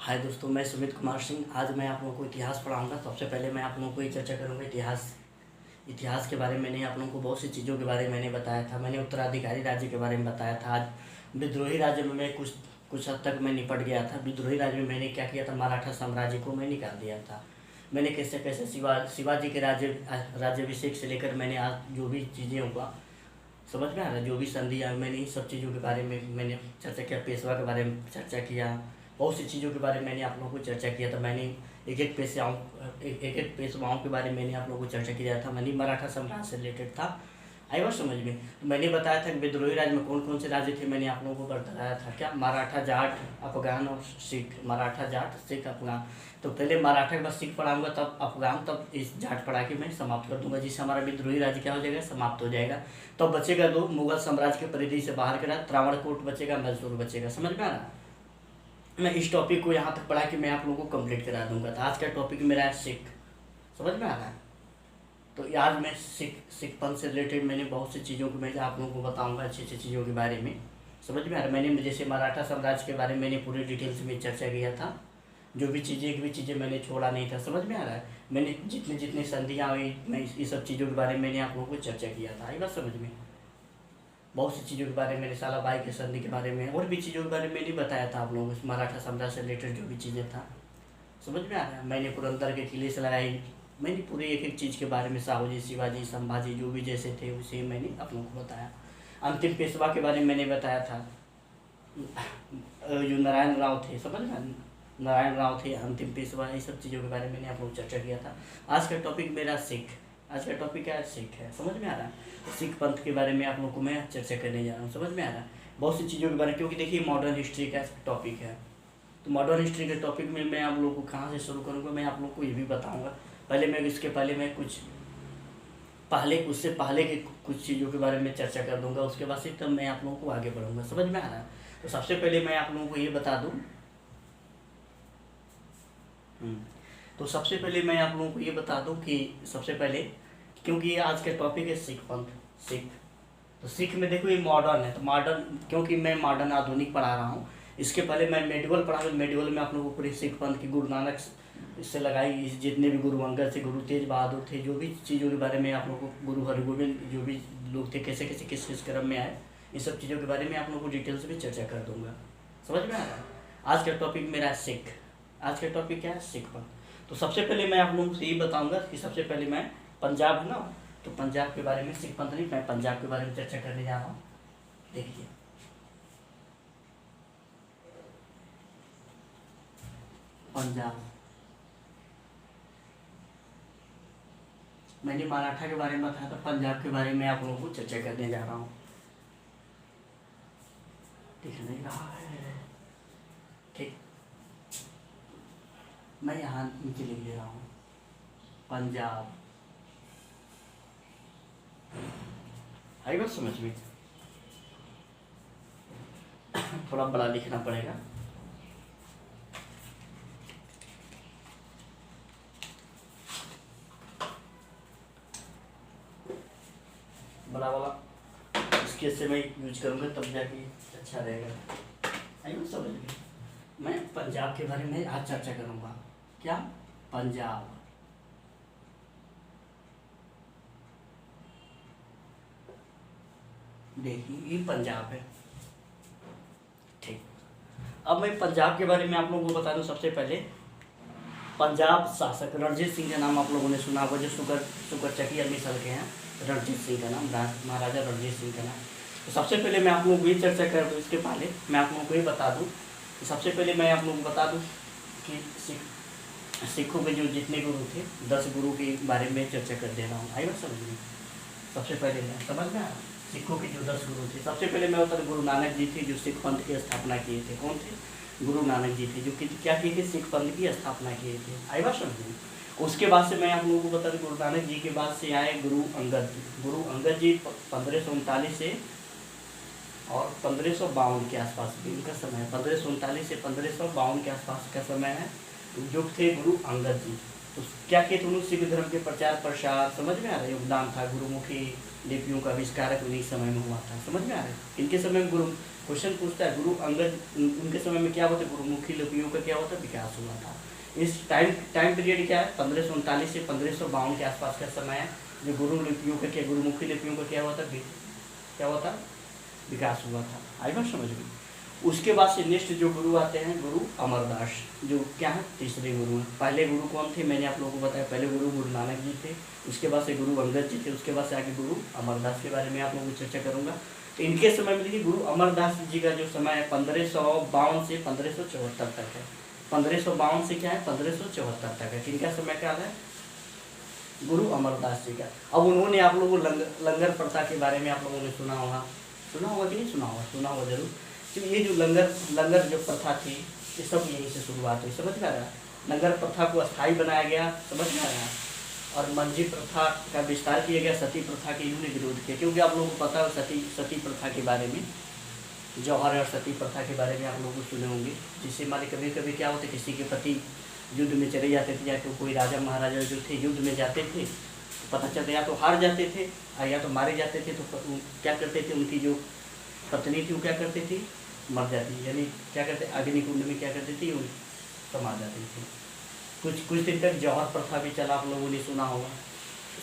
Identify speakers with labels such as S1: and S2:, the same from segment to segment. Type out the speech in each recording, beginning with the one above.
S1: हाय दोस्तों, मैं सुमित कुमार सिंह। आज मैं आप लोगों को इतिहास पढ़ाऊंगा। सबसे पहले मैं आप लोगों को ये चर्चा करूंगा इतिहास के बारे में। मैंने आप लोगों को बहुत सी चीज़ों के बारे में मैंने बताया था। मैंने उत्तराधिकारी राज्य के बारे में बताया था। आज विद्रोही राज्य में मैं कुछ हद तक मैं निपट गया था। विद्रोही राज्य में मैंने क्या किया था, मराठा साम्राज्य को मैं निकाल दिया था। मैंने कैसे कैसे शिवाजी के राज्याभिषेक से लेकर मैंने आज जो भी चीज़ें हुआ, समझ में आ रहा है, जो भी संधि आई, मैंने इन सब चीज़ों के बारे में मैंने चर्चा किया। पेशवा के बारे में चर्चा किया। बहुत सी चीज़ों के बारे में मैंने आप लोगों को चर्चा किया था। मैंने एक एक पेशवाओं के बारे में मैंने आप लोगों को चर्चा किया था। मैंने मराठा साम्राज्य से रिलेटेड था। आई बात समझ में। तो मैंने बताया था कि विद्रोही राज्य में कौन कौन से राज्य थे। मैंने आप लोगों को बताया था क्या, मराठा, जाट, अफगान और सिख। मराठा, जाट, सिख, अफगान। तो पहले मराठा के बाद सिख पढ़ाऊंगा, तब अफगान, तब इस जाट पढ़ा के मैं समाप्त कर दूंगा, जिससे हमारा विद्रोही राज्य क्या हो जाएगा, समाप्त हो जाएगा। तब बचेगा दो, मुगल साम्राज्य के परिधि से बाहर का त्रावणकोट बचेगा, मैसूर बचेगा। समझ में आ रहा। मैं इस टॉपिक को यहाँ तक पढ़ा के मैं आप लोगों को कंप्लीट करा दूंगा। तो आज का टॉपिक मेरा है सिख। समझ में आ रहा है। तो आज मैं सिख पंथ से रिलेटेड मैंने बहुत सी चीज़ों को मैं आप लोगों को बताऊंगा, अच्छी अच्छी चीज़ों के बारे में। समझ में आ रहा है। मैंने जैसे मराठा साम्राज्य के बारे में मैंने पूरी डिटेल्स में चर्चा किया था। जो भी चीज़ें, एक भी चीज़ें मैंने छोड़ा नहीं था। समझ में आ रहा है। मैंने जितने जितने संधियाँ हुई, मैं इस सब चीज़ों के बारे में मैंने आप लोगों को चर्चा किया था। आई बात समझ में। बहुत सी चीज़ों के बारे में मैंने सालाबाई के संधि के बारे में और भी चीज़ों के बारे में मैंने बताया था आप लोगों को। मराठा साम्राज्य से रिलेटेड जो भी चीज़ें था, समझ में आ रहा है। मैंने पुरंदर के किले से लगाई, मैंने पूरी एक एक चीज़ के बारे में, साहूजी, शिवाजी, संभाजी, जो भी जैसे थे उसे मैंने आप लोगों को बताया। अंतिम पेशवा के बारे में मैंने बताया था। जो नारायण राव थे, समझ में, नारायण राव थे अंतिम पेशवा। ये सब चीज़ों के बारे में मैंने आप लोगों को चर्चा किया था। आज का टॉपिक मेरा सिख। आज का टॉपिक क्या है, सिख है। समझ में आ रहा है। तो सिख पंथ के बारे में आप लोगों को मैं चर्चा करने जा रहा हूँ। समझ में आ रहा है। बहुत सी चीज़ों के बारे में, क्योंकि देखिए मॉडर्न हिस्ट्री का टॉपिक है। तो मॉडर्न हिस्ट्री के टॉपिक में मैं आप लोगों को कहाँ से शुरू करूँगा, मैं आप लोगों को ये भी बताऊँगा। इसके पहले मैं उससे पहले के कुछ चीज़ों के बारे में चर्चा कर दूँगा। उसके बाद से तब मैं आप लोगों को आगे बढ़ूँगा। समझ में आ रहा है। तो सबसे पहले मैं आप लोगों को ये बता दूँ, तो सबसे पहले मैं आप लोगों को ये बता दूं कि सबसे पहले, क्योंकि ये आज का टॉपिक है सिख पंथ, सिख। तो सिख में देखो ये मॉडर्न है, तो मॉडर्न, क्योंकि मैं मॉडर्न आधुनिक पढ़ा रहा हूँ। इसके पहले मैं मेडिवल पढ़ा, मेडिवल में आप लोगों को पूरी सिख पंथ की गुरु नानक इससे लगाई, जितने भी गुरु अंगद थे, गुरु तेज बहादुर थे, जो भी चीज़ों के बारे में आप लोगों को, गुरु हरगोविंद, जो भी लोग थे, कैसे कैसे किस किस क्रम में आए, इन सब चीज़ों के बारे में आप लोगों को डिटेल्स में चर्चा कर दूंगा। समझ में आ रहा है। आज का टॉपिक मेरा है सिख। आज का टॉपिक क्या है, सिख पंथ। तो सबसे पहले मैं आप लोगों से ये बताऊंगा कि सबसे पहले मैं, पंजाब है ना, तो पंजाब के बारे में, सिख पंथ नहीं, मैं पंजाब के बारे में चर्चा करने जा रहा हूँ। देखिए, पंजाब, मैंने मराठा के बारे में बताया था, पंजाब के बारे में आप लोगों को चर्चा करने जा रहा हूँ। दिख नहीं रहा है, ठीक। मैं यहाँ नीचे लिख दे रहा हूँ, पंजाब। आई बात समझ में। थोड़ा बड़ा लिखना पड़ेगा। बड़ा वाला इसके से मैं यूज करूँगा, तब जाके अच्छा रहेगा। आई बात समझ में। मैं पंजाब के बारे में आज चर्चा करूँगा। क्या, पंजाब। देखिए ये पंजाब है, ठीक। अब मैं पंजाब के बारे में आप लोगों को बता दूं। सबसे पहले पंजाब शासक रणजीत सिंह का नाम आप लोगों ने सुना होगा, जो शुकर चकिया मिसल के हैं। रणजीत सिंह का नाम, महाराजा रणजीत सिंह का नाम। तो सबसे पहले मैं आप लोगों को ये चर्चा कर दूँ, इसके पहले मैं आप लोगों को ये बता दूँ कि सबसे पहले मैं आप लोगों को बता दूँ कि सिखों के जो जितने गुरु थे, 10 गुरु के बारे में चर्चा कर दे रहा हूँ। आई बात समझ में। सबसे पहले मैं, समझ में, सिखों के जो 10 गुरु थे, सबसे पहले मैं बता दूँ, गुरु नानक जी थे, जो सिख पंथ की स्थापना किए थे। कौन थे, गुरु नानक जी थे, जो कि क्या किए थे, सिख पंथ की स्थापना किए थे। आई बात समझ में। उसके बाद से मैं आप लोगों को बता दूँ, गुरु नानक जी के बाद से आए गुरु अंगद जी। गुरु अंगद जी 1539 से और 1552 के आसपास भी इनका समय है। 1539 से 1552 के आसपास का समय है, जो थे गुरु अंगद जी। तो क्या किए थे उन्होंने, सिख धर्म के प्रचार प्रसार, समझ में आ रहा है, योगदान था। गुरुमुखी लिपियों का आविष्कारक उन्हीं समय में हुआ था। समझ में आ रहा है। इनके समय में क्वेश्चन पूछता है गुरु अंगद उनके समय में क्या होता है, गुरुमुखी लिपियों का क्या होता है, विकास हुआ था। इस टाइम पीरियड क्या है, 1539 से 1552 के आसपास का समय है, जो गुरु लिपियों का क्या, गुरुमुखी लिपियों का क्या हुआ था, क्या हुआ था, विकास हुआ था। आई बात समझ में। उसके बाद से नेक्स्ट जो गुरु आते हैं गुरु अमरदास, जो क्या है, तीसरे गुरु हैं। पहले गुरु कौन थे, मैंने आप लोगों को बताया, पहले गुरु गुरु नानक जी थे, उसके बाद से गुरु अंगद जी थे, उसके बाद से आगे गुरु अमरदास के बारे में आप लोगों को चर्चा करूंगा। तो इनके समय में देखिए गुरु अमरदास जी का जो समय है 1552 से 1574 तक है। 1552 से क्या है, 1574 तक है। किनका समय काल है, गुरु अमरदास जी का। अब उन्होंने आप लोगों को लंगर प्रथा के बारे में आप लोगों ने सुना होगा कि नहीं सुना होगा, सुना होगा जरूर। तो ये जो लंगर जो प्रथा थी, ये सब यहीं से शुरुआत हुई, समझ में आ रहा है। लंगर प्रथा को अस्थायी बनाया गया, समझ में आ रहा है, और मंजी प्रथा का विस्तार किया गया। सती प्रथा के इन्होंने विरोध किया, क्योंकि आप लोगों को पता है सती प्रथा के बारे में, जौहर और सती प्रथा के बारे में आप लोग सुने होंगे, जिससे हमारे कभी कभी क्या होता है, किसी के पति युद्ध में चले जाते थे, या तो कोई राजा महाराजा जो थे युद्ध में जाते थे, तो पता चलता या तो हार जाते थे या तो मारे जाते थे, तो क्या करते थे, उनकी जो पत्नी थी वो क्या करती थी, मर जाती, यानी क्या करते, अग्निकुंड में क्या करती थी, समा जाती थी। कुछ दिन तक जौहर प्रथा भी चला, आप लोगों ने सुना होगा।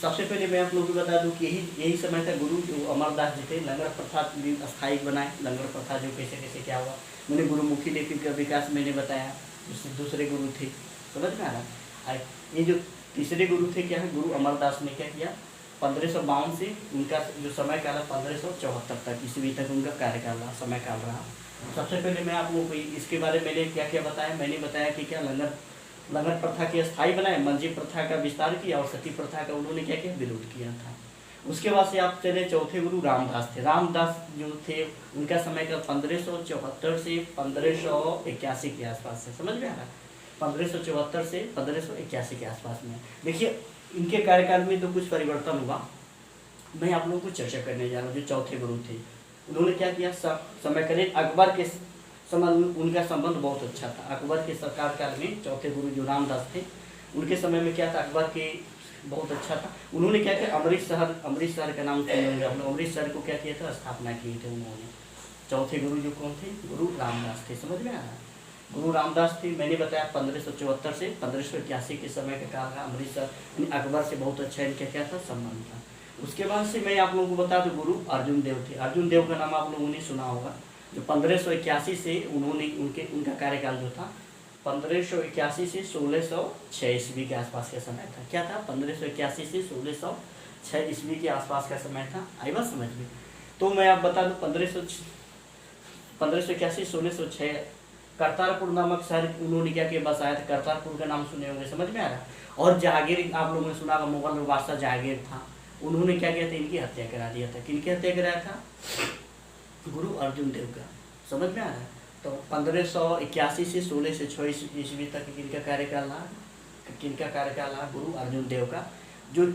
S1: सबसे पहले मैं आप लोगों को बता दूं कि यही समय था गुरु जो अमरदास जी थे, लंगर प्रथा स्थायी बनाए। लंगर प्रथा जो कैसे कैसे क्या हुआ, मैंने गुरुमुखी लिपि का विकास मैंने बताया, दूसरे गुरु थे, समझ में आ रहा। ये जो तीसरे गुरु थे क्या है, गुरु अमरदास ने क्या किया, 1552 से उनका जो समय काल है 1574 तक ईस्वी तक उनका कार्यकाल रहा, समय काल रहा। सबसे पहले मैं आप लोगों को इसके बारे में मैंने क्या क्या बताया, मैंने बताया कि क्या लंगर प्रथा के स्थायी बनाए, मंजी प्रथा का विस्तार किया, और सती प्रथा का उन्होंने क्या किया, विरोध किया था। उसके बाद से आप चले चौथे गुरु रामदास थे। रामदास जो थे उनका समय का 1574 से 1581 के आसपास है, समझ में आ रहा है, 1574 से 1581 के आसपास में। देखिए इनके कार्यकाल में तो कुछ परिवर्तन हुआ, मैं आप लोगों को चर्चा करने जा रहा हूँ। जो चौथे गुरु थे उन्होंने क्या किया, समय करीब अकबर के समय उनका संबंध बहुत अच्छा था। अकबर के सरकार काल में चौथे गुरु जो रामदास थे उनके समय में क्या था, अकबर के बहुत अच्छा था। उन्होंने क्या किया, अमृतसर का नाम सुने होंगे आप लोग, अमृतसर को क्या किया था, स्थापना की थी उन्होंने। चौथे गुरु जो कौन थे, गुरु रामदास थे, समझ में आ रहा है। गुरु रामदास थे, मैंने बताया 1574 से 1581 के समय का काल है। अमृतसर अकबर से बहुत अच्छा इनका क्या था, संबंध था। उसके बाद से मैं आप लोगों को बता दूं गुरु अर्जुन देव थे। अर्जुन देव का नाम आप लोगों ने सुना होगा, जो 1581 से उन्होंने उनका कार्यकाल जो था 1581 से 1606 ईस्वी के आसपास का समय था। क्या था, 1581 से 1606 ईस्वी के आसपास का समय था। आई बात समझ में। तो मैं आप बता दूं 1581 1606 करतारपुर नामक शहर उन्होंने क्या किया, बसाया था। करतारपुर का नाम सुने होंगे, समझ में आ रहा है। और जहांगीर आप लोगों ने सुना होगा, मुगल बादशाह जहांगीर था, उन्होंने क्या किया था, इनकी हत्या करा दिया था। किनकी हत्या कराया था, गुरु अर्जुन देव का, समझ में आ रहा है। तो 1581 से 1606 ईस्वी तक किनका कार्यकाल रहा, गुरु अर्जुन देव का, जो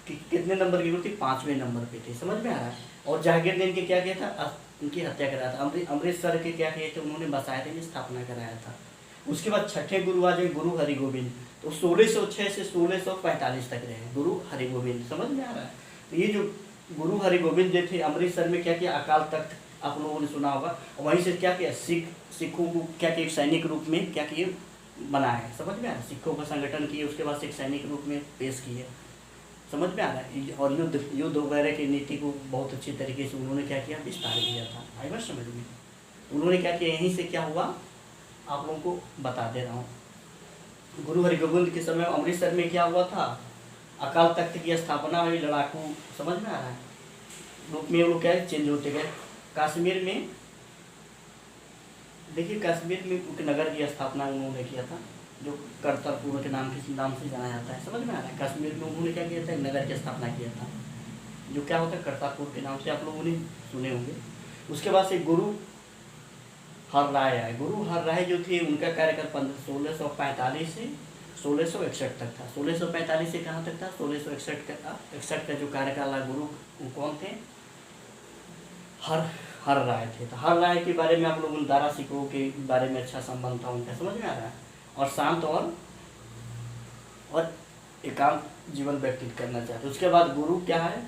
S1: कितने नंबर की गुरु थी, 5वें नंबर पे थे, समझ में आ रहा है। और जहांगीर ने इनके क्या किया था, उनकी हत्या कराया था। अमृतसर के क्या किए थे, उन्होंने बसाया थे, स्थापना कराया था। उसके बाद छठे गुरु आ जाए गुरु हरिगोविंद, तो 1606 से 1645 तक रहे गुरु हरिगोविंद, समझ में आ रहा है। तो ये जो गुरु हरिगोविंद जो थे अमृतसर में क्या किया, अकाल तख्त आप लोगों ने सुना होगा, और वहीं से क्या किया, सिखों को क्या किया, सैनिक रूप में क्या किए, बनाया, समझ में आ रहा है। सिखों का संगठन किए, उसके बाद से एक सैनिक रूप में पेश किए, समझ में आ रहा है। और युद्ध वगैरह की नीति को बहुत अच्छी तरीके से उन्होंने क्या किया, विस्तार किया था। आई बात समझ में। उन्होंने क्या किया, यहीं से क्या हुआ आप लोगों को बता दे रहा हूँ। गुरु हरिगोविंद के समय अमृतसर में क्या हुआ था, अकाल तख्त की स्थापना हुई। लड़ाकू, समझ में आ रहा है, रूप में वो लोग क्या चेंज होते गए। कश्मीर में देखिए, कश्मीर में एक नगर की स्थापना उन्होंने किया था, जो करतारपुर के नाम से जाना जाता है, समझ में आ रहा है। कश्मीर में उन्होंने क्या किया था, एक नगर की स्थापना किया था, जो क्या होता है, करतारपुर के नाम से आप लोगों ने सुने होंगे। उसके बाद से गुरु हर राय आए। गुरु हर राय जो थे उनका कार्यकाल 1645 से 1661 तक था। 1645 से कहाँ तक था, 1661 का जो कार्यकाल है गुरु कौन थे, हर राय थे। तो हर राय के बारे में आप लोगों ने दारा सिखों के बारे में अच्छा संबंध था उनका, समझ में आ रहा है। और शांत और एकांत जीवन व्यतीत करना चाहते। उसके बाद गुरु क्या है,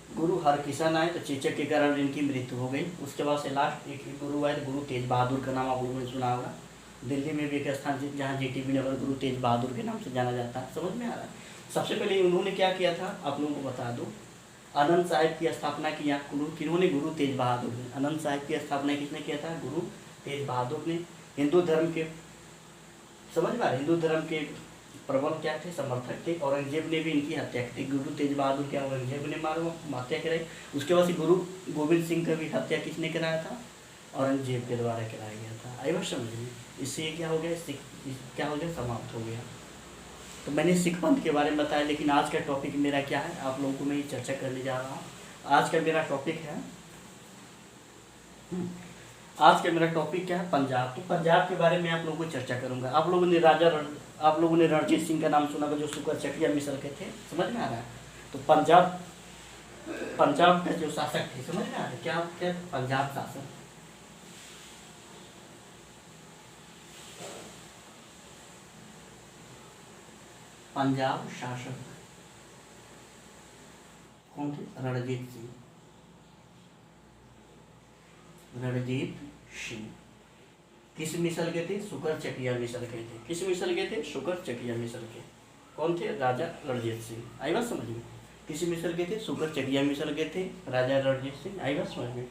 S1: गुरु हरकिशन आए तो चेचक के कारण इनकी मृत्यु हो गई। उसके बाद से लास्ट एक गुरु आए, गुरु तेज बहादुर का नाम आप लोगों ने सुना होगा। दिल्ली में भी एक स्थान जहाँ जीटीबी नगर गुरु तेज बहादुर के नाम से जाना जाता है। समझ में आ रहा है। सबसे पहले उन्होंने क्या किया था आप लोगों को बता दूँ, आनंद साहिब की स्थापना किया। किन्होंने? गुरु तेज बहादुर ने। आनंद साहिब की स्थापना किसने किया था? गुरु तेज बहादुर ने। हिंदू धर्म के, समझ में आ रहा है, हिंदू धर्म के प्रबल क्या थे? समर्थक थे। औरंगजेब ने भी इनकी हत्या की थी। गुरु तेज बहादुर के औरंगजेब ने हत्या कराई। उसके बाद गुरु गोविंद सिंह का भी हत्या किसने कराया था? औरंगजेब के द्वारा कराया गया था। आई बात समझ में? इससे क्या हो गया? क्या हो गया? समाप्त हो गया। तो मैंने सिख पंथ के बारे में बताया, लेकिन आज का टॉपिक मेरा क्या है आप लोगों को मैं ये चर्चा करने जा रहा हूँ। आज का मेरा टॉपिक है आज का मेरा टॉपिक क्या है? पंजाब। तो पंजाब के बारे में आप लोगों को चर्चा करूंगा। आप लोगों ने रणजीत सिंह का नाम सुना होगा, जो सुकर चकिया मिसल के थे। समझ में आ रहा है? तो पंजाब का जो शासक थे, समझ में आ रहा है क्या? पंजाब शासक, पंजाब शासक कौन थे? रणजीत सिंह। किस मिसल के थे? सुकर चकिया मिसल के थे। किस मिसल के थे? सुकर चकिया मिसल के। कौन थे? राजा रणजीत सिंह। आई बात समझ में? किस मिसल के थे? सुकर चकिया मिसल के थे राजा रणजीत सिंह। आई बात समझ में?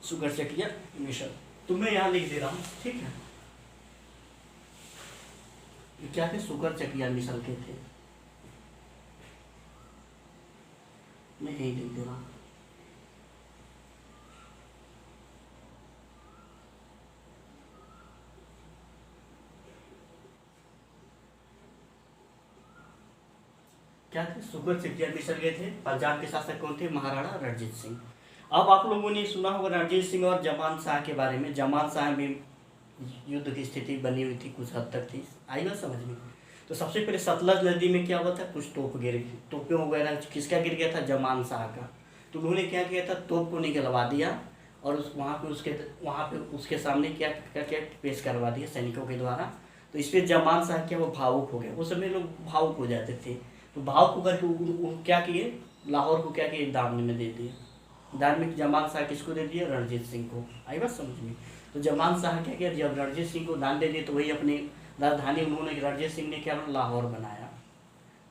S1: सुकर चकिया मिसल। तो मैं यहाँ लिख दे रहा हूँ, ठीक है? क्या थे? सुकर चकिया मिसल के थे। मैं यही लिख दे रहा हूँ। क्या थे? सुकर चकिया मिसल गए थे। पंजाब के शासक कौन थे? महाराणा रणजीत सिंह। अब आप लोगों ने सुना होगा रणजीत सिंह और जमान शाह के बारे में। जमान शाह में युद्ध की स्थिति बनी हुई थी, कुछ हद तक थी। आई ना समझ में? तो सबसे पहले सतलज नदी में क्या हुआ था? कुछ तोपें वगैरह। किसका गिर गया था? जमान शाह का। तो उन्होंने क्या किया था? तोप को निकलवा दिया और वहाँ पे उसके सामने क्या क्या क्या पेश करवा दिया सैनिकों के द्वारा। तो इस पर जमान शाह क्या वो भावुक हो गए। उस समय लोग भावुक हो जाते थे। तो भावुक होकर के क्या किए? लाहौर को क्या किए? दान में दे दिए। दान में जमान शाह किसको दे दिया? रणजीत सिंह को। आई बात समझ में? तो जमान शाह क्या किया? जब रणजीत सिंह को दान दे दिए तो वही अपनी राजधानी उन्होंने, रणजीत सिंह ने क्या लाहौर बनाया।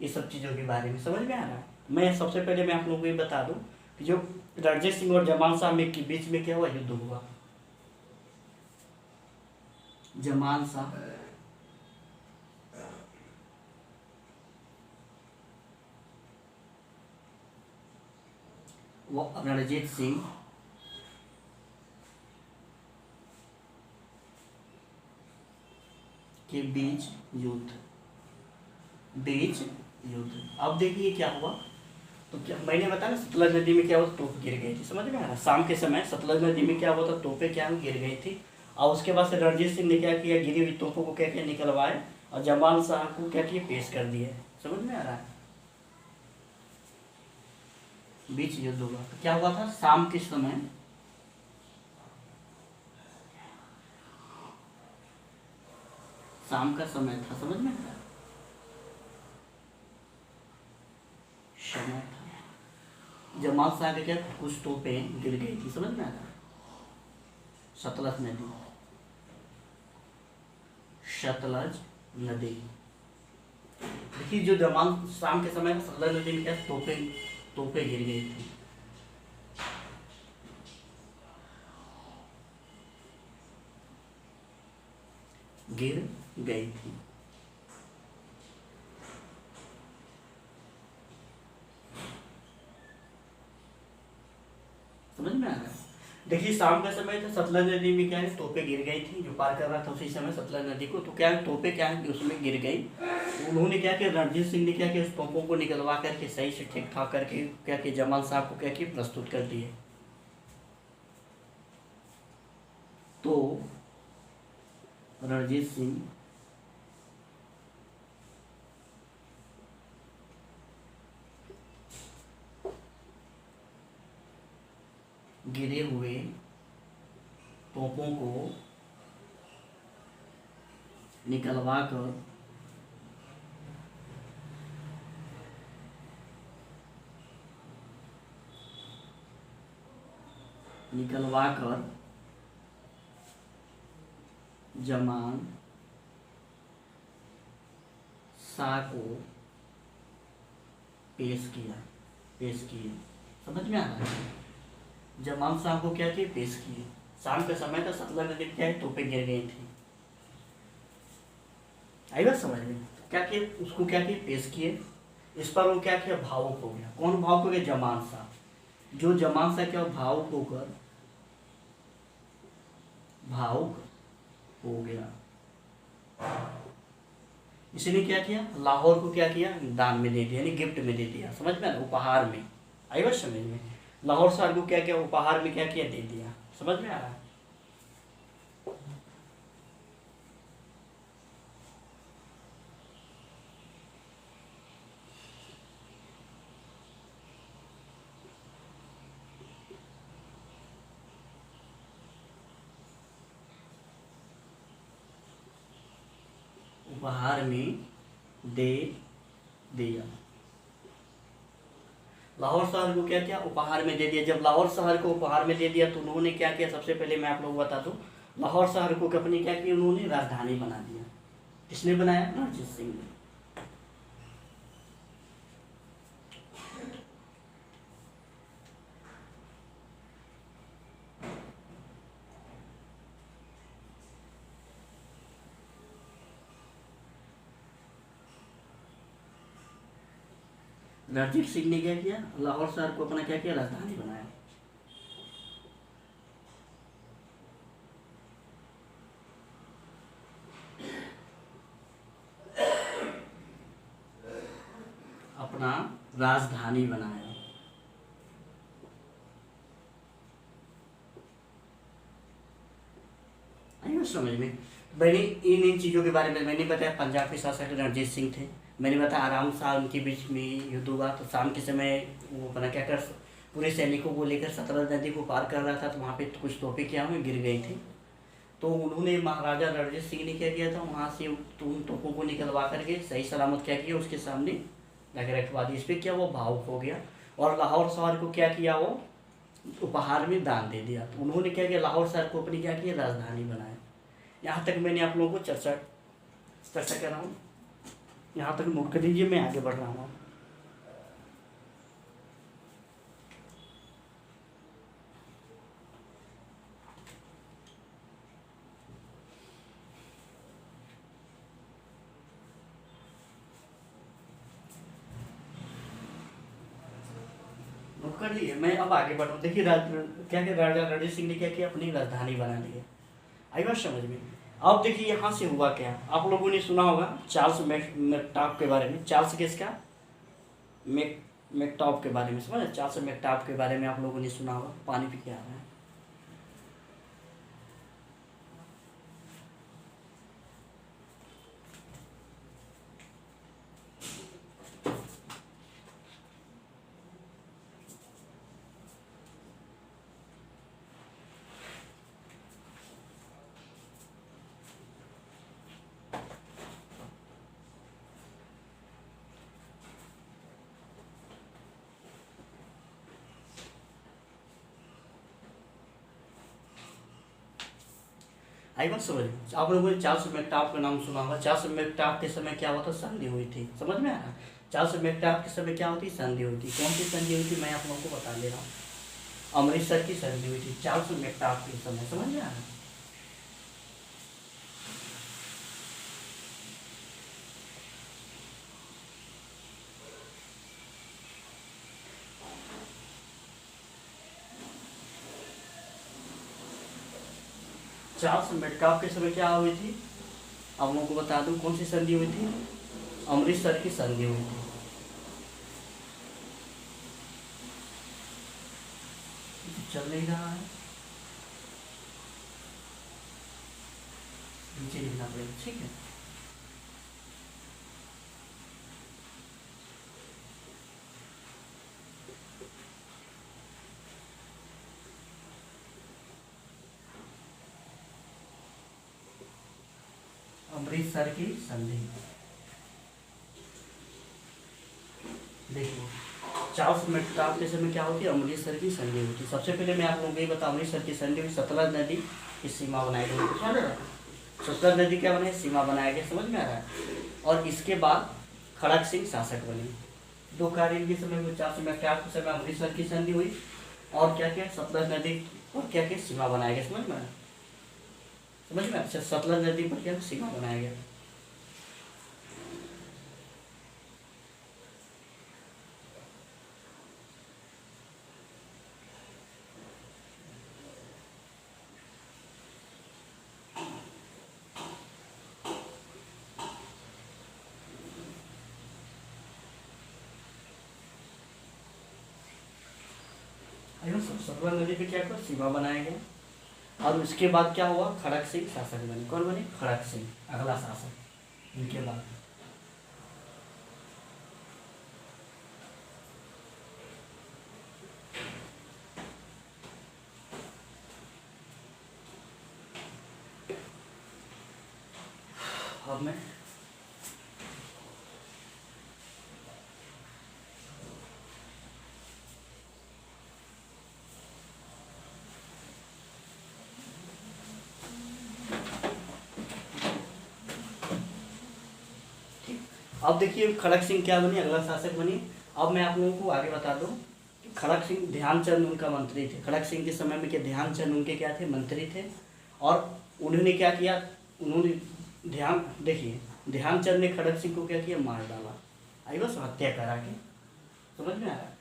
S1: ये सब चीज़ों के बारे में समझ में आ रहा है? मैं सबसे पहले मैं आप लोगों को ये बता दूं कि जो रणजीत सिंह और जमान शाह में के बीच में क्या हुआ? युद्ध हुआ। जमान शाह वो रणजीत सिंह के बीच युद्ध। अब देखिए क्या हुआ। तो क्या मैंने बताया सतलज नदी में क्या हुआ? तोप गिर गई थी। समझ में आ रहा? शाम के समय सतलज नदी में क्या हुआ था? तोपें क्या गिर गई थी। और उसके बाद से रणजीत सिंह ने क्या किया? गिरी हुई तोपों को क्या किया? निकलवाए और जमान शाह को क्या किया? पेश कर दिए। समझ में आ रहा है? बीच युद्ध हुआ। तो क्या हुआ था? शाम के समय शाम का समय था। समझ में आ रहा है? समय था। जमान शाह के क्या कुछ तोपें गिर गई थी। समझ में आ रहा है? सतलज नदी। देखिए जो जमान शाम के समय सतलज नदी में क्या तोपें गिर गई थी। समझ में आ रहा है? देखिए शाम का समय था, सतलज नदी में क्या है? तोपें गिर गई थी। जो पार कर रहा था उसी समय सतलज नदी को, तो क्या है? तोपें क्या है कि उसमें गिर गई। उन्होंने क्या किया? रणजीत सिंह ने क्या किया? उस तोपों को निकलवा करके सही से ठीक ठाक करके क्या किया? जमान साहब को क्या किया? प्रस्तुत कर दिए। तो रणजीत सिंह गिरे हुए तोपों को निकलवा कर निकलवा कर जमान शाह को पेश किए। समझ में आ रहा है? जमान शाह को क्या किए? पेश किए। शाम का समय था, सतलज नदी क्या है, तोपें गिर गई थी। आई बात समझ में? क्या किए? उसको क्या किए? पेश किए। इस पर वो क्या किया? भावुक हो गया। कौन भावुक हो गया? जमान शाह। जो जमान शाह क्या भावुक हो गया, इसने क्या किया? लाहौर को क्या किया? दान में दे दिया, यानी गिफ्ट में दे दिया। समझ में? उपहार में। आई बात समझ में? लाहौर शहर को क्या किया? उपहार में क्या किया? दे दिया। समझ में आ रहा है? उपहार में दे दिया। लाहौर शहर को क्या किया? उपहार में दे दिया। जब लाहौर शहर को उपहार में दे दिया तो उन्होंने क्या किया? सबसे पहले मैं आप लोगों को बता दूं, लाहौर शहर को अपनी क्या किया? उन्होंने राजधानी बना दिया। किसने बनाया? रणजीत सिंह ने। रणजीत सिंह ने क्या किया? लाहौर शहर को अपना क्या किया? राजधानी बनाया। अपना राजधानी बनाया। आई बात समझ में? मैंने इन चीज़ों के बारे में मैंने बताया। पंजाब के शासक रणजीत सिंह थे। मैंने बताया आराम शाह उनके बीच में युद्ध हुआ, तो शाम के समय वो अपना क्या कर पूरे सैनिकों को लेकर सतलज नदी को पार कर रहा था, तो वहाँ पे कुछ तोपें क्या हुई? गिर गई थी। तो उन्होंने महाराजा रणजीत सिंह ने क्या किया था? वहाँ से उन तोपों को निकलवा करके सही सलामत क्या किया? उसके सामने जाकर रखवा दी। इस पर क्या वो भावुक हो गया और लाहौर शहर को क्या किया? वो उपहार में दान दे दिया। तो उन्होंने क्या किया? लाहौर शहर को अपनी क्या किया? राजधानी बनाया। यहाँ तक मैंने आप लोगों को चर्चा कर रहा हूँ। यहाँ तक नोट कर लीजिए, मैं आगे बढ़ रहा हूँ। नोट कर लिए, मैं अब आगे बढ़ूँ। देखिए क्या किया? राजा रणजीत सिंह ने क्या किया? अपनी राजधानी बना ली है। आई बात समझ में? अब देखिए यहाँ से हुआ क्या। आप लोगों ने सुना होगा चार्ल्स मैकटाफ के बारे में। चार्ल्स किसका? मैकटाफ के बारे में समझ? चार्ल्स मैकटाफ के बारे में आप लोगों ने सुना होगा। पानी पी के आ रहा है। आई बात समझ में? आप लोगों ने चार्ल्स मैकटाफ का नाम सुना होगा। चार्ल्स मैकटाफ के समय क्या हुआ था? संधि हुई थी। समझ में आ रहा है? चार्ल्स मैकटाफ के समय क्या होती? संधि हुई थी। कौन सी संधि हुई थी? मैं आप लोगों को बता दे रहा हूँ। अमृतसर की संधि हुई थी चार्ल्स मैकटाफ के समय। समझ में आ रहा है? चार्ल्स मैकटाफ के समय क्या हुई थी? आप लोगों को बता दूं कौन सी संधि हुई थी? अमृतसर की संधि हुई थी। चल नहीं रहा है, नीचे लिखना पड़ेगा। ठीक है। अमृतसर की संधि। देखो चार्ल्स मेटकाफ के समय क्या होती है, अमृतसर की संधि होती है। सबसे पहले मैं आप लोगों को ये बताऊँ, अमृतसर की संधि हुई, सतलज नदी की सीमा बनाई गई, समझ रहे हैं, सतलज नदी क्या बने, सीमा बनाया गया, समझ में आ रहा है। और इसके बाद खड़क सिंह शासक बने। दो कार्य के समय में, चार्ल्स मेटकाफ के समय अमृतसर की संधि हुई और क्या क्या, सतलज नदी और क्या क्या सीमा बनाया गया, समझ में आया, समझ में। अच्छा, सतलज नदी पर क्या सीमा बनाया गया। सतलज नदी पे क्या क्या सीमा बनाया गया। और उसके बाद क्या हुआ, खड़क सिंह शासक बने। कौन बने, खड़क सिंह, अगला शासक। इनके बाद अब मैं अब देखिए खड़क सिंह क्या बनी, अगला शासक बनी। अब मैं आप लोगों को आगे बता दूं, खड़क सिंह, ध्यानचंद उनका मंत्री थे। खड़क सिंह के समय में क्या, ध्यानचंद उनके क्या थे, मंत्री थे। और उन्होंने क्या किया, उन्होंने देखिए ध्यानचंद ने खड़क सिंह को क्या किया, मार डाला, आई बस हत्या करा के, समझ में आ रहा है।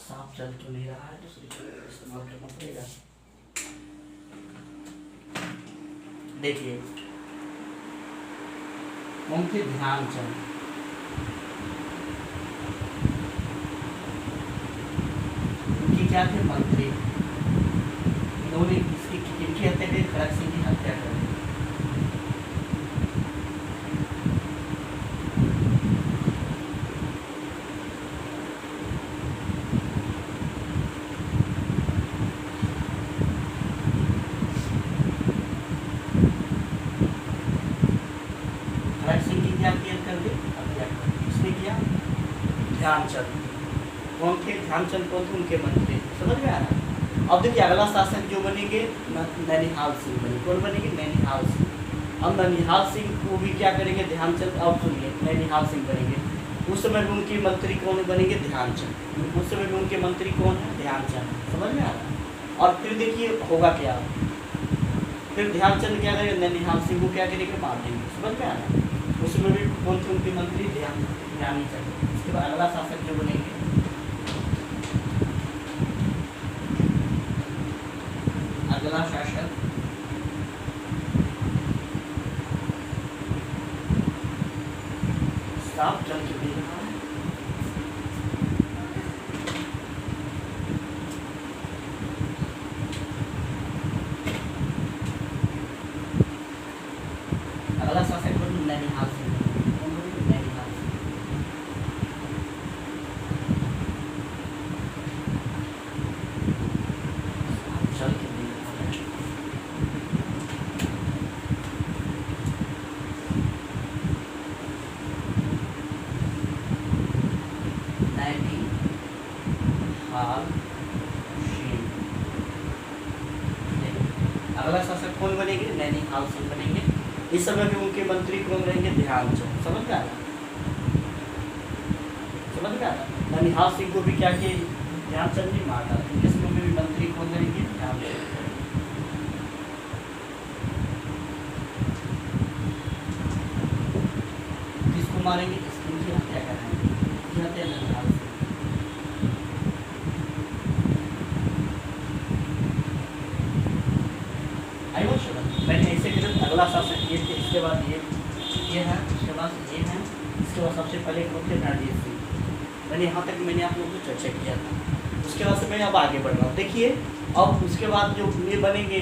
S1: साफ चल तो नहीं रहा है, दूसरी चीज इस्तेमाल करना पड़ेगा। देखिए उनके ध्यानचंद, उनकी क्या थे, मंत्री। इन्होंने किनकी हत्या की, खड़क सिंह की हत्या कर दी। ध्यानचंद कौन थे, ध्यानचंद कौन थे, उनके मंत्री, समझ में आ रहा है। अब देखिए अगला शासक जो बनेंगे, ननिहाल सिंह बने। कौन बनेंगे, ननिहाल सिंह। अब ननिहाल सिंह को भी क्या करेंगे, ध्यानचंद, अब सुनिए, ननिहाल सिंह बनेंगे। उस समय भी उनके मंत्री कौन बनेंगे, ध्यानचंद। उस समय भी उनके मंत्री कौन है, ध्यानचंद, समझ में आ रहा है। और फिर देखिए होगा क्या, फिर ध्यानचंद क्या करेंगे, ननिहाल सिंह को क्या करेंगे, मार देंगे, समझ में आ रहा है। उसमें भी कौन थे उनके मंत्री, ध्यानचंद। इसके बाद अगला शासक जो बनेंगे, अगला शासक साफ चल के दे रहा है, अगला शासक बनेंगे ननिहाल सिंह। अगला शासक कौन बनेंगे, ननिहाल सिंह बनेंगे। इस समय भी उनके मंत्री कौन रहेंगे, ध्यानचंद, समझ में आ रहा, समझ में आ रहा। ननिहाल सिंह को भी क्या किए, ध्यानचंद ने मार डाला। इस समय भी मंत्री कौन रहेंगे, ध्यानचंद। किसको मारेंगे, इनकी हत्या कराएंगे, इनकी हत्या ननिहाल सिंह। मैंने ऐसे कर, अगला शासक ये थे, इसके बाद ये है, इसके बाद ये है, इसके बाद सबसे पहले कौन थे, रणजीत सिंह। मैंने यहाँ तक मैंने आप लोगों को चर्चा किया था। उसके बाद से मैं अब आगे बढ़ रहा हूँ। देखिए अब उसके बाद जो ये बनेंगे,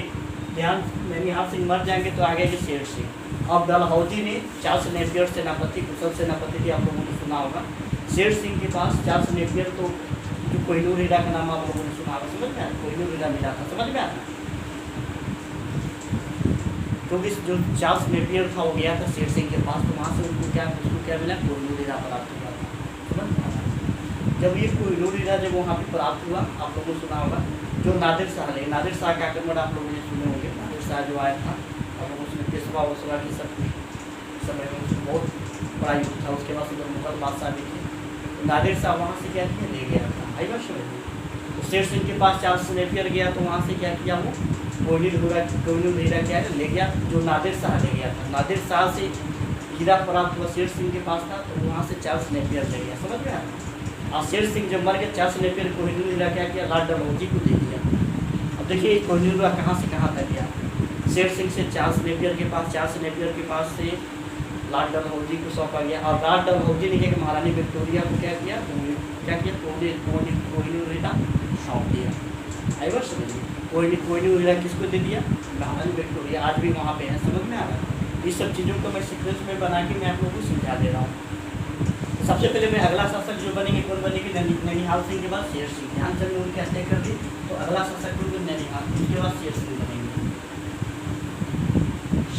S1: ननिहाल सिंह मर जाएंगे तो आगे शेर सिंह। अब डलहौजी ने चार्ल्स नेपियर सेनापति, कुशल सेनापति थी, आप लोगों ने सुना होगा। शेर सिंह के पास चार्ल्स नेपियर, तो जो कोहिनूर हीरा का नाम आप लोगों ने सुना होगा, समझ में आया, कोहिनूर हीरा मिला था, समझ में आया। क्योंकि जो चार्ल्स नेपियर था वो गया था शेर सिंह के पास, तो वहाँ से उसको क्या मिला, कोहिनूर हीरा प्राप्त हुआ था। समझ में आ रहा है? जब ये कोहिनूर हीरा जब वहाँ पे प्राप्त हुआ, आप लोगों को सुना होगा जो नादिर शाह ने, नादिर शाह के आक्रमण आप लोगों ने सुने होंगे। नादिर शाह जो आया था और उसने पेशवा वसवा की सब समय में उसको बहुत बड़ा युद्ध था। उसके बाद उधर मुगल बादशाह भी थे, तो नादिर शाह वहाँ से क्या किया, ले गया था। आई बात समझ में? तो शेर सिंह के पास चार्ल्स नेपियर गया, तो वहाँ से क्या किया वो कोहिनूर हीरा क्या है ले गया, जो नादिर शाह ले गया था। नादिर शाह से हीरा प्राप्त हुआ शेर सिंह के पास था, तो वहाँ से चार्ल्स नेपियर ले गया। समझ में आया? और शेर सिंह जब मर गया, चार्ल्स नेपियर कोहिनूर हीरा क्या किया, लॉर्ड डलहौजी को दे दिया। अब देखिए कोहिनूर हीरा कहाँ से कहाँ तक गया, शेर सिंह से चार्ल्स नेपियर के पास, चार्ल्स नेपियर के पास से लॉर्ड डलहौजी को सौंपा गया। और लॉर्ड डलहौजी ने क्या, महारानी विक्टोरिया को क्या किया, कोहिनूर हीरा सौंप दिया। आई बात समझिए? कोहिनूर हीरा किसको दे दिया, महारानी विक्टोरिया। आज भी वहाँ पे है। समझ में आ रहा है? इस सब चीज़ों को मैं सीक्वेंस में बना के मैं आप लोगों को समझा दे रहा हूँ। तो सबसे पहले मैं अगला शासक जो बनेंगे, कौन बनेगी, नैनीहाल सिंह के बाद शेर सिंह। ध्यानचंद ने उनकी हत्या कर दी, तो अगला शासक होंगे नैनीहाल, उसके बाद शेर सिंह बनेंगे,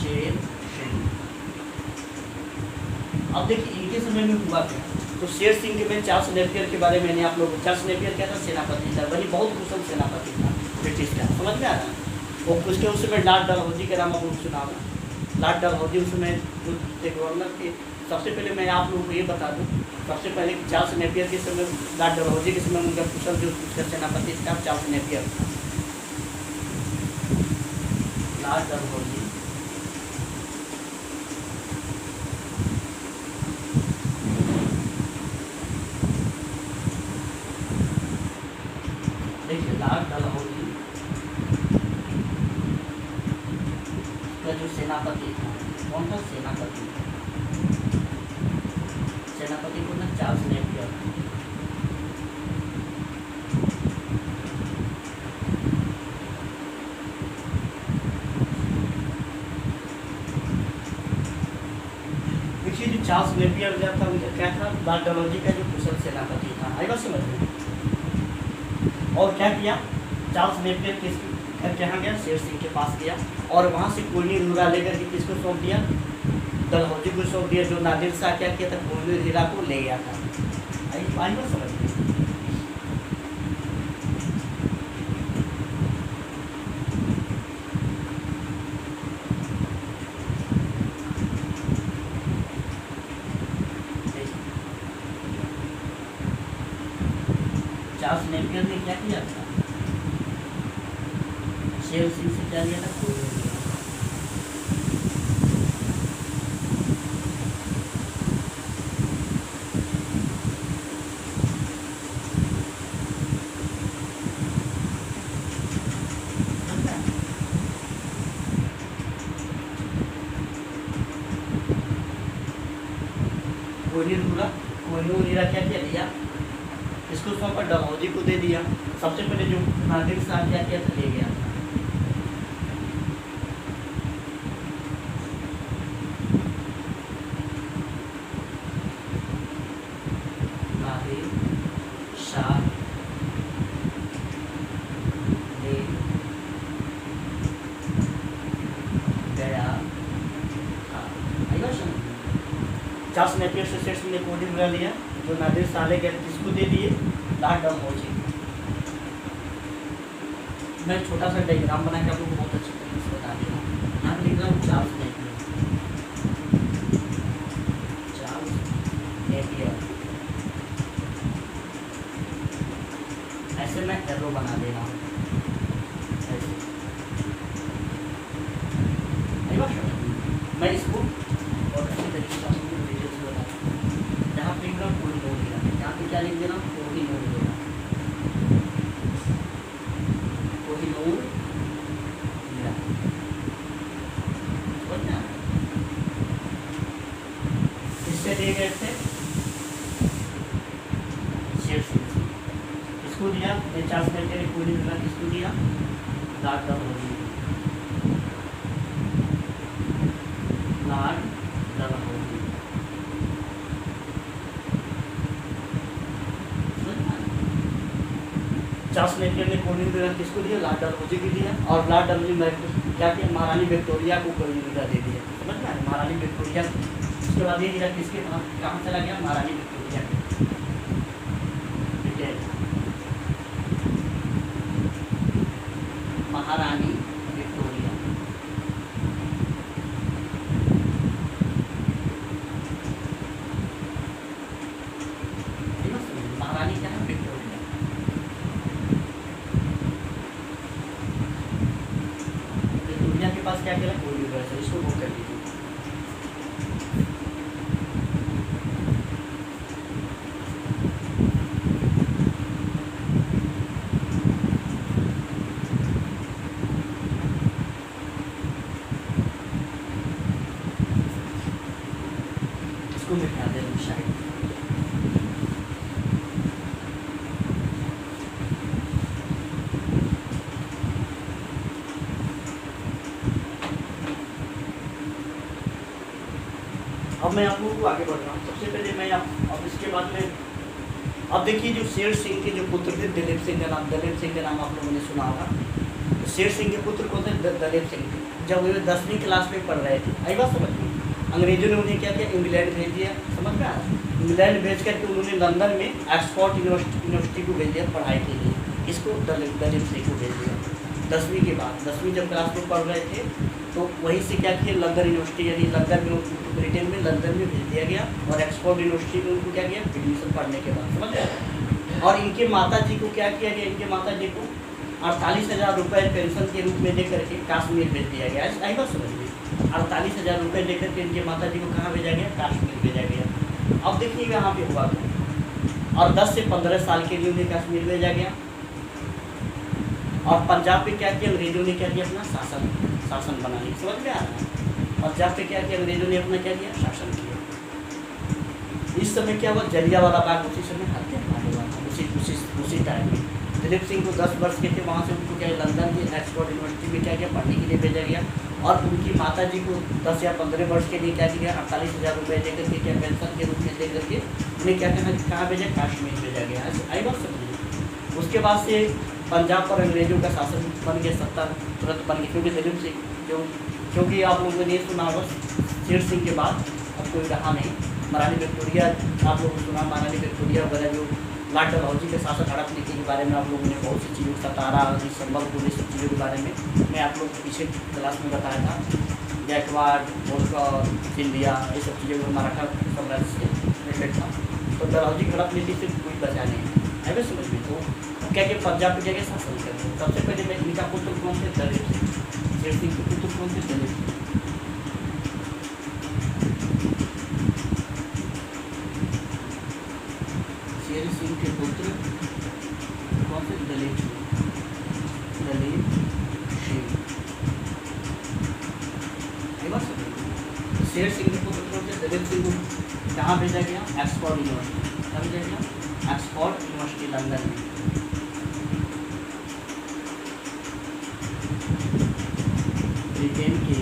S1: शेर सिंह। अब देखिए इनके समय में हुआ क्या, तो शेर सिंह के में चार्ल्स नेपियर के बारे में मैंने आप लोगों, चार्ल्स नेपियर क्या था, सेनापति था, बनी बहुत कुशल सेनापति था ब्रिटिश का। समझ में आ रहा है? वो उसके उस समय लॉर्ड डलहौजी के नाम आप लोग सुना होगा। लॉर्ड डलहौजी उस समय जो गवर्नर थे। सबसे पहले मैं आप लोगों को ये बता दूं, सबसे पहले चार्ल्स नेपियर के समय, लॉर्ड डलहौजी के समय उनका कुशल जो सेनापति था चार्ल्स नेपियर था। लॉर्ड डलहौजी लॉर्ड डलहौजी का जो सेनापति था, कौन था सेनापति, सेनापति को ना चार्ल्स नेपियर। देखिए जो चार्ल्स नेपियर जो था उनका क्या था, लॉर्ड डलहौजी का जो कुशल सेनापति था। आई बात समझ में? और क्या किया, चार्ल्स नेपियर किस घर कहाँ गया, शेर सिंह के पास गया, और वहाँ से कोहिनूर हीरा लेकर के किसको सौंप दिया, डलहौजी को सौंप दिया। जो नादिर शाह क्या किया था, कोहिनूर हीरा को ले गया था। आई बात समझ में? चार्ल्स नेपियर ने क्या किया था, शेर सिंह से क्या लिया था, कोहिनूर हीरा। कोहिनूर हीरा क्या किया, दिया इसको सौंपा, डलहौजी को दे दिया। सबसे पहले जो नादिर शाह क्या किया था, ले गया था। नादिर शाह ले गया था। चार्ल्स नेपियर से शेर सिंह ने कोहिनूर हीरा लिया, जो नादिर शाह ले गया, किसको दे दिए, लॉर्ड डलहौजी। मैं छोटा सा डायग्राम बना के आप लोगों को बहुत अच्छी तरीके से बता दिया। यहाँ पे लिख रहा हूँ चार्ल्स नेपियर, चार्ल्स नेपियर, ऐसे मैं एरो बना दे रहा हूँ, ऐसे। मैं इसको और अच्छी तरीके से आपको डिटेल्स में बता दूँ। यहाँ पे लिख रहा हूँ कोहिनूर हीरा, यहाँ पे क्या लिख दे रहा हूँ, कोहिनूर हीरा, कोहिनूर हीरा। इससे दिए गए थे शेर सिंह, किसको दिया, चार्ल्स नेपियर ने कोहिनूर हीरा किसको दिया, Lord Dalhousie, Lord Dalhousie. Charles Napier ने कोहिनूर विला किसको दिया? लॉर्ड डलहौजी को दिया। और लॉर्ड डलहौजी क्या किया? महारानी विक्टोरिया को कोहिनूर विला दे दिया। समझ में आया? महारानी विक्टोरिया। उसके बाद ये हीरा किसके कहाँ चला गया? महारानी विक्टोरिया के। ठीक है, महारानी विक्टोरिया। महारानी क्या है? विक्टोरिया। विक्टोरिया के पास क्या किया? कोहिनूर विला। इसको वो कर लीजिए। इसको मिटा दे शायद। अब मैं आप लोगों को आगे बढ़ रहा हूँ। सबसे पहले मैं अब इसके बाद में अब देखिए जो शेर सिंह के जो पुत्र थे दलीप सिंह का नाम आप लोगों ने सुना होगा। तो शेर सिंह के पुत्र कौन थे? दलीप सिंह थे। जब वो 10वीं क्लास में पढ़ रहे थे, आई बात समझ में, अंग्रेजों ने उन्हें क्या किया? इंग्लैंड भेज दिया। समझ में आया? इंग्लैंड भेज करके उन्होंने लंदन में ऑक्सफोर्ड यूनिवर्सिटी को भेज दिया पढ़ाई के लिए। इसको दलीप सिंह को भेज दिया 10वीं के बाद। 10वीं जब क्लास में पढ़ रहे थे तो वहीं से क्या किया? लंदन यूनिवर्सिटी यानी लंदन में, ब्रिटेन में लंदन में भेज दिया गया। और ऑक्सफोर्ड यूनिवर्सिटी में उनको क्या किया? एडमिशन पढ़ने के बाद। समझ गया? और इनके माता जी को क्या किया गया? इनके माता जी को 48,000 रुपये पेंशन के रूप में दे करके कश्मीर भेज दिया गया। आई बात समझ ली? 48,000 रुपये दे करके इनके माता जी को कहाँ भेजा गया? कश्मीर भेजा गया। अब देखिए यहाँ पे हुआ क्या। और 10 से 15 साल के लिए उन्हें कश्मीर भेजा गया। और पंजाब पे क्या किया? अंग्रेजों ने क्या किया? अपना शासन बना लिया। समझ में आ रहा है? पंजाब पे क्या किया? अंग्रेजों ने अपना क्या किया? शासन किया। इस समय क्या हुआ? जलियांवाला बाग उसी समय हत्याकांड हुआ था। उसी टाइम में दलीप सिंह को 10 वर्ष के थे, वहाँ से उनको क्या लंदन की ऑक्सफोर्ड यूनिवर्सिटी में क्या किया? पढ़ने के लिए भेजा गया। और उनकी माता जी को 10 या 15 वर्ष के लिए क्या किया? 48,000 रुपये दे करके क्या पेंशन के रूप में दे करके उन्हें क्या कहना? कहाँ भेजा? कश्मीर भेजा गया। आई बात समझिए? उसके बाद से पंजाब पर अंग्रेजों का शासन बन गया, सत्ता तुरंत बन गई। क्योंकि दलीप सिंह क्योंकि आप लोगों ने सुना होगा शेर सिंह के बाद अब कोई रहा नहीं। महारानी विक्टोरिया आप लोगों ने सुना, महारानी विक्टोरिया वगैरह जो लॉर्ड डलहौजी के शासन हड़प नीति के बारे में आप लोगों ने बहुत सी चीज़ों, सतारा, संबलपुर, इस सब चीज़ों के बारे में मैं आप लोग को पीछे क्लास में बताया था। गायकवाड़, होलकर, सिंधिया, ये सब चीज़ों को मराठा साम्राज्य से रिलेटेड था। तो डलहौजी की हड़प नीति से कोई बचा नहीं है। ऐसे समझ में तो क्या कि पंजाब पे क्या शासन करते हैं। सबसे पहले मैं इनका पुत्र कौन थे? दलीप सिंह। शेर सिंह के पुत्र कौन थे? दलीप सिंह। शेर सिंह के पुत्र कौन थे? दलीप सिंह। शेर सिंह के पुत्र कौन थे? दलीप सिंह को कहाँ भेजा गया? Oxford university. कहाँ भेजा गया? ऑक्सफोर्ड यूनिवर्सिटी लंदन में। ब्रिटेन के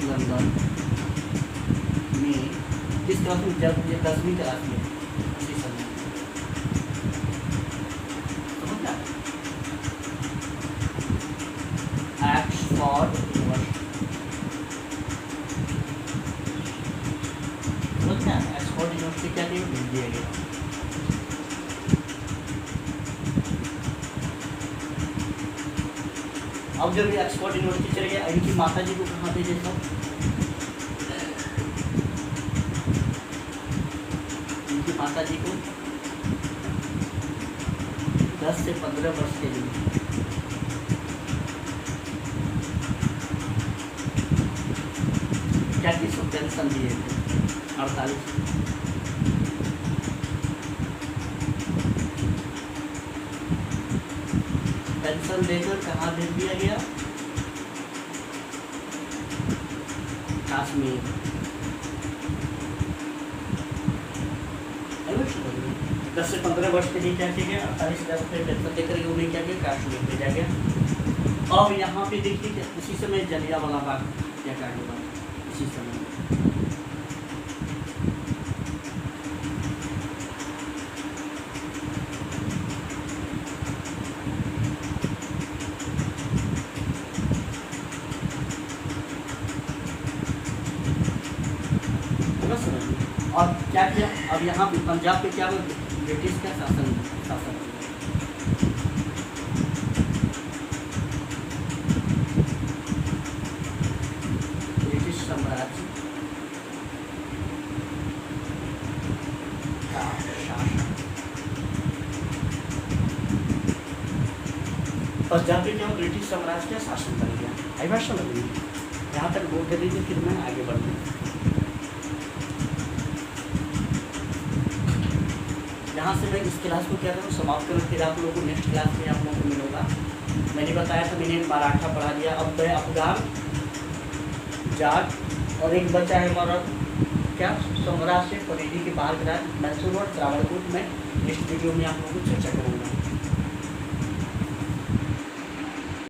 S1: लंदन में किस क्लास में? जब ये 10वीं क्लास में उसी समय। समझना? Oxford university. समझना? ऑक्सफोर्ड यूनिवर्सिटी क्या थी? भेज दिया गया। अब जब ये ऑक्सफोर्ड यूनिवर्सिटी चले गया, इनकी माता जी को कहाँ भेजे? सब इनकी माता जी को 10 से 15 वर्ष के लिए क्या की सब पेंशन दिए थे? 48। पेंशन लेकर कहाँ भेज दिया गया? कश्मीर। 10 से 15 वर्ष के लिए क्या किया गया? 48,000 रुपये पेंशन देकर उन्हें क्या किया? कश्मीर भेजा गया। अब यहाँ पे देखिए उसी समय जलियांवाला बाग क्या कांड हुआ? इसी समय क्या किया, अब यहाँ पे पंजाब पे क्या हुआ, ब्रिटिश का शासन शासन ब्रिटिश साम्राज्य का शासन। पंजाब पे क्या हुआ, ब्रिटिश साम्राज्य का शासन बन गया। आई बात समझ में, यहाँ तक बोल कर दीजिए, फिर मैं आगे बढ़ूँ। यहाँ से मैं इस क्लास को क्या करूँ, समाप्त करूँ, फिर आप लोगों को नेक्स्ट क्लास में आप लोगों को मिलूँगा। मैंने बताया था, मैंने मराठा पढ़ा दिया, अब मैं अफगान, जाट और एक बचा है हमारा क्या, सौराष्ट्र से परिधि के बाहर का मैसूर और त्रावणकोर में नेक्स्ट वीडियो में आप लोगों को चर्चा करूँगा।